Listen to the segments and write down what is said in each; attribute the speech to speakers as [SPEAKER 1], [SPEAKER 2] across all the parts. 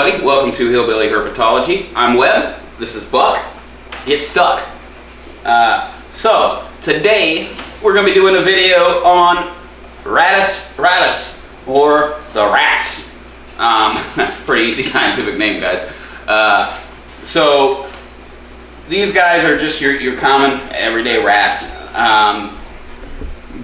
[SPEAKER 1] everybody, welcome to Hillbilly Herpetology. I'm Webb, this is Buck. Get stuck. So today we're going to be doing a video on Rattus, or the rats. Pretty easy scientific name, guys. So these guys are just your common everyday rats,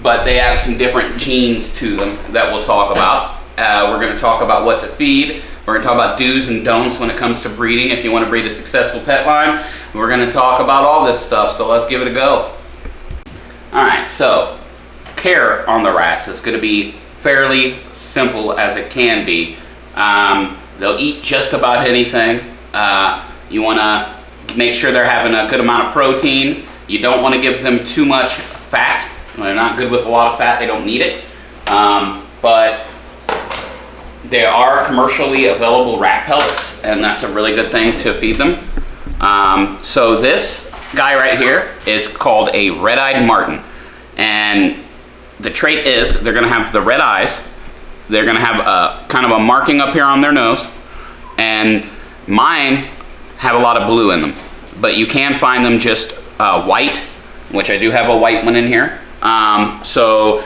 [SPEAKER 1] but they have some different genes to them that we'll talk about. We're going to talk about what to feed. We're going to talk about do's and don'ts when it comes to breeding if you want to breed a successful pet line. We're going to talk about all this stuff, so let's give it a go. Alright, so care on the rats is going to be fairly simple as it can be. They'll eat just about anything. You want to make sure they're having a good amount of protein. You don't want to give them too much fat. When they're not good with a lot of fat, they don't need it. But there are commercially available rat pellets, and that's a really good thing to feed them. So this guy right here is called a red-eyed marten, and the trait is they're going to have the red eyes. They're going to have a kind of a marking up here on their nose, and mine have a lot of blue in them, but you can find them just white, which I do have a white one in here. So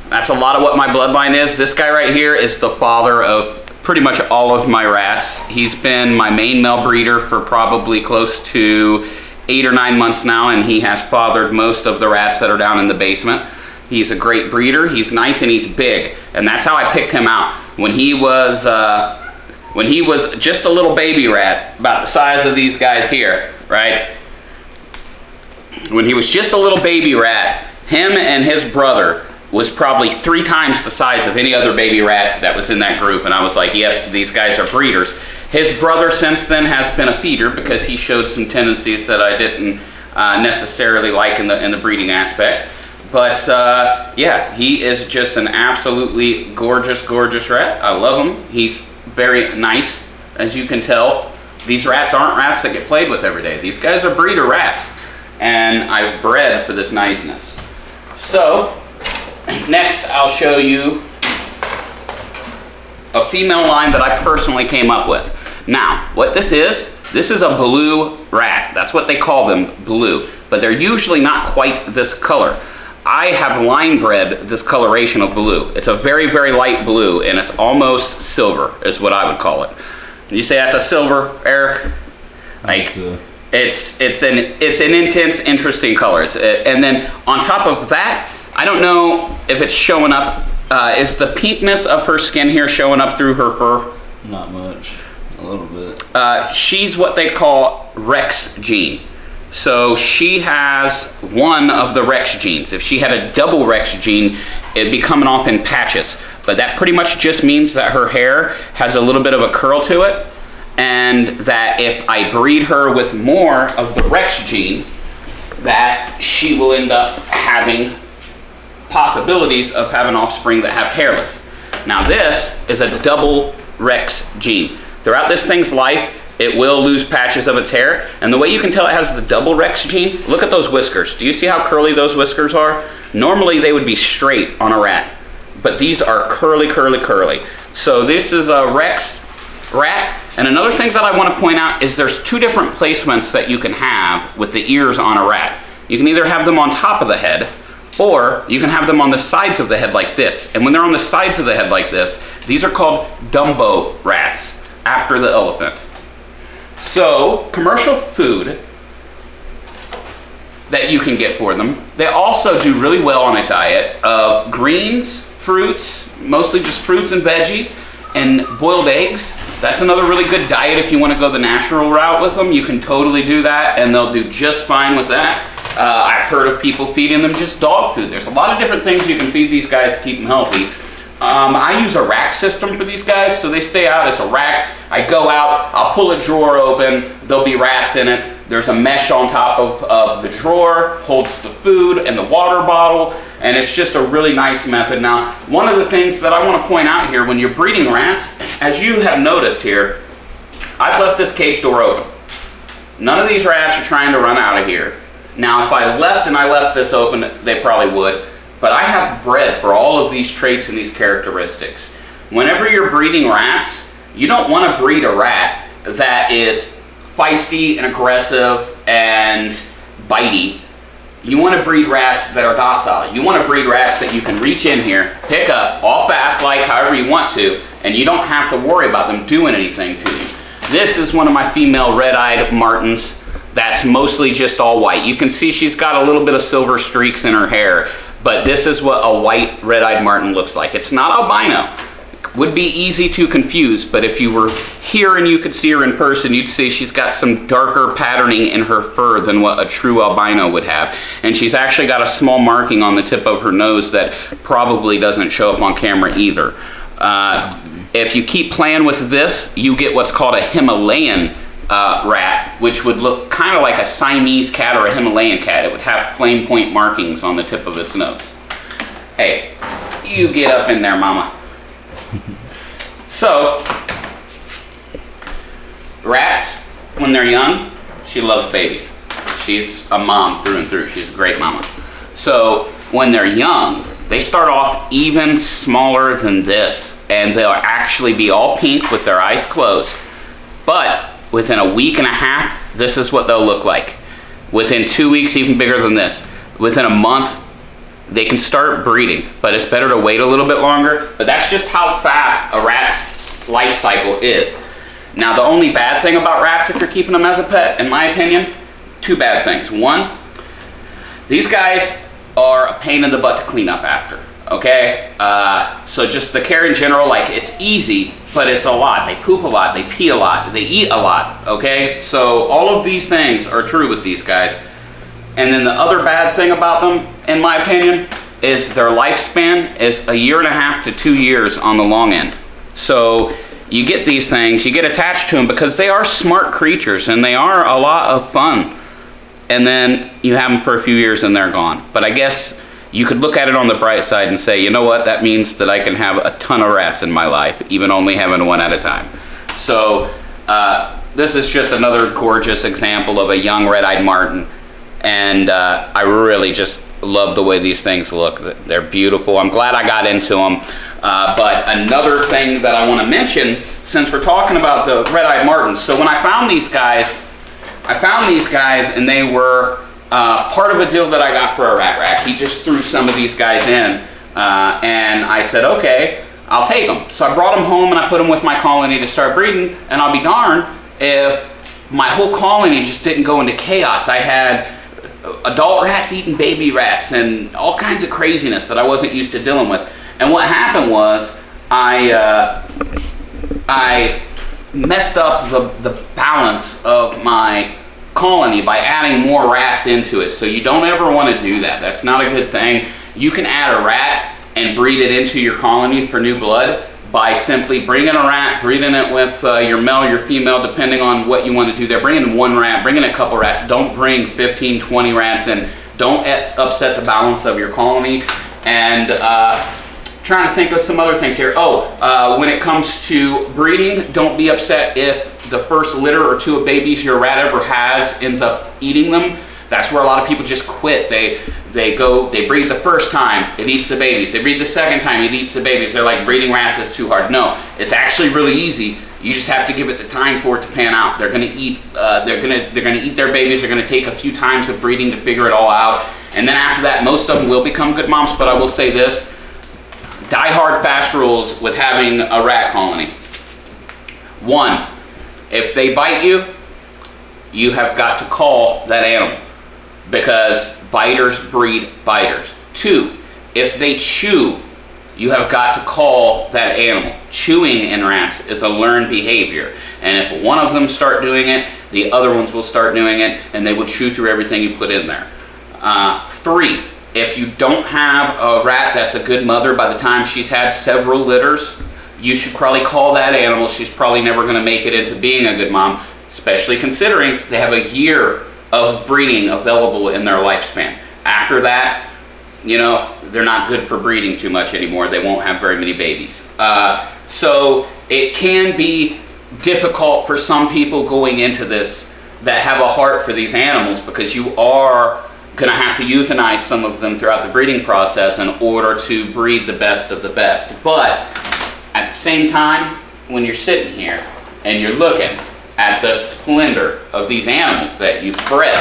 [SPEAKER 1] that's a lot of what my bloodline is. This guy right here is the father of pretty much all of my rats. He's been my main male breeder for probably close to 8 or 9 months now, and he has fathered most of the rats that are down in the basement. He's a great breeder. He's nice and he's big, and that's how I picked him out. When he was just a little baby rat, about the size of these guys here, right? When he was just a little baby rat, him and his brother was probably 3 times the size of any other baby rat that was in that group, and I was like, yep, these guys are breeders. His brother since then has been a feeder because he showed some tendencies that I didn't necessarily like in the breeding aspect. But yeah, he is just an absolutely gorgeous rat. I love him. He's very nice, as you can tell. These rats aren't rats that get played with every day. These guys are breeder rats, and I've bred for this niceness. So next, I'll show you a female line that I personally came up with. Now, what this is a blue rat. That's what they call them, blue. But they're usually not quite this color. I have line bred this coloration of blue. It's a very, very light blue, and it's almost silver, is what I would call it. You say that's a silver, Eric? Like, it's an intense, interesting color. And then on top of that, I don't know if it's showing up. Is the pinkness of her skin here showing up through her fur?
[SPEAKER 2] Not much, a little bit.
[SPEAKER 1] She's what they call Rex gene. So she has one of the Rex genes. If she had a double Rex gene, it'd be coming off in patches. But that pretty much just means that her hair has a little bit of a curl to it, and that if I breed her with more of the Rex gene, that she will end up having possibilities of having offspring that have hairless. Now this is a double Rex gene. Throughout this thing's life, it will lose patches of its hair, and the way you can tell it has the double Rex gene, look at those whiskers. Do you see how curly those whiskers are? Normally they would be straight on a rat, but these are curly. So this is a Rex rat. And another thing that I want to point out is there's 2 different placements that you can have with the ears on a rat. You can either have them on top of the head, or you can have them on the sides of the head like this. And when they're on the sides of the head like this, these are called Dumbo rats, after the elephant. So, commercial food that you can get for them, they also do really well on a diet of greens, fruits, mostly just fruits and veggies, and boiled eggs. That's another really good diet if you want to go the natural route with them. You can totally do that, and they'll do just fine with that. I've heard of people feeding them just dog food. There's a lot of different things you can feed these guys to keep them healthy. I use a rack system for these guys, so they stay out as a rack. I go out, I'll pull a drawer open, there'll be rats in it. There's a mesh on top of the drawer, holds the food and the water bottle, and it's just a really nice method. Now, one of the things that I want to point out here, when you're breeding rats, as you have noticed here, I've left this cage door open. None of these rats are trying to run out of here. Now, if I left this open, they probably would. But I have bred for all of these traits and these characteristics. Whenever you're breeding rats, You don't want to breed a rat that is feisty and aggressive and bitey. You want to breed rats that are docile. You want to breed rats that you can reach in here, pick up, all fast like however you want to, and you don't have to worry about them doing anything to you. This is one of my female red-eyed martins that's mostly just all white. You can see she's got a little bit of silver streaks in her hair, but this is what a white red-eyed martin looks like. It's not albino. Would be easy to confuse, but if you were here and you could see her in person, you'd see she's got some darker patterning in her fur than what a true albino would have. And she's actually got a small marking on the tip of her nose that probably doesn't show up on camera either. If you keep playing with this, you get what's called a Himalayan rat, which would look kind of like a Siamese cat or a Himalayan cat. It would have flame point markings on the tip of its nose. Hey, you get up in there, mama. So, rats, when they're young, she loves babies. She's a mom through and through. She's a great mama. So, when they're young, they start off even smaller than this, and they'll actually be all pink with their eyes closed. But within a week and a half, this is what they'll look like. Within 2 weeks, even bigger than this. Within a month, they can start breeding, but it's better to wait a little bit longer. But that's just how fast a rat's life cycle is. Now, the only bad thing about rats, if you're keeping them as a pet, in my opinion, two bad things. One, these guys are a pain in the butt to clean up after, okay? So just the care in general, like, it's easy, but it's a lot. They poop a lot, they pee a lot, they eat a lot, okay? So all of these things are true with these guys. And then the other bad thing about them, in my opinion, is their lifespan is 1.5 to 2 years on the long end. So you get these things, you get attached to them because they are smart creatures and they are a lot of fun. And then you have them for a few years and they're gone. But I guess you could look at it on the bright side and say, you know what, that means that I can have a ton of rats in my life, even only having one at a time. So this is just another gorgeous example of a young red-eyed martin. And I really just love the way these things look. They're beautiful. I'm glad I got into them. But another thing that I want to mention, since we're talking about the red-eyed martins, so when I found these guys and they were part of a deal that I got for a rat rack. He just threw some of these guys in, and I said, okay, I'll take them. So I brought them home and I put them with my colony to start breeding, and I'll be darned if my whole colony just didn't go into chaos. I had adult rats eating baby rats and all kinds of craziness that I wasn't used to dealing with. And what happened was I messed up the balance of my colony by adding more rats into it. So you don't ever want to do that. That's not a good thing. You can add a rat and breed it into your colony for new blood by simply bringing a rat, breeding it with your male, your female, depending on what you want to do there. Bring in one rat, bring in a couple rats. Don't bring 15, 20 rats in. Don't upset the balance of your colony. And trying to think of some other things here. When it comes to breeding, don't be upset if the first litter or two of babies your rat ever has ends up eating them. That's where a lot of people just quit. They breed the first time, it eats the babies. They breed the second time, it eats the babies. They're like, breeding rats is too hard. No, it's actually really easy. You just have to give it the time for it to pan out. They're gonna eat. They're gonna eat their babies. They're gonna take a few times of breeding to figure it all out. And then after that, most of them will become good moms. But I will say this: die hard fast rules with having a rat colony. One, if they bite you, you have got to call that animal, because biters breed biters. Two, if they chew, you have got to call that animal. Chewing in rats is a learned behavior, and if one of them start doing it, the other ones will start doing it, and they will chew through everything you put in there. Three, if you don't have a rat that's a good mother by the time she's had several litters, you should probably call that animal. She's probably never going to make it into being a good mom, especially considering they have a year of breeding available in their lifespan. After that, you know, they're not good for breeding too much anymore. They won't have very many babies. So it can be difficult for some people going into this that have a heart for these animals, because you are going to have to euthanize some of them throughout the breeding process in order to breed the best of the best. But at the same time, when you're sitting here and you're looking at the splendor of these animals that you've bred,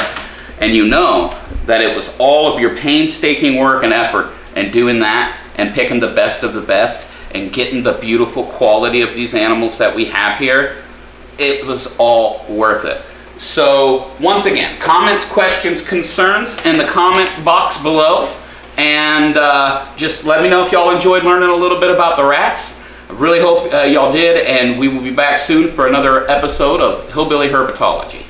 [SPEAKER 1] and you know that it was all of your painstaking work and effort and doing that and picking the best of the best and getting the beautiful quality of these animals that we have here, it was all worth it. So once again, comments, questions, concerns in the comment box below, and just let me know if y'all enjoyed learning a little bit about the rats. I really hope y'all did, and we will be back soon for another episode of Hillbilly Herpetology.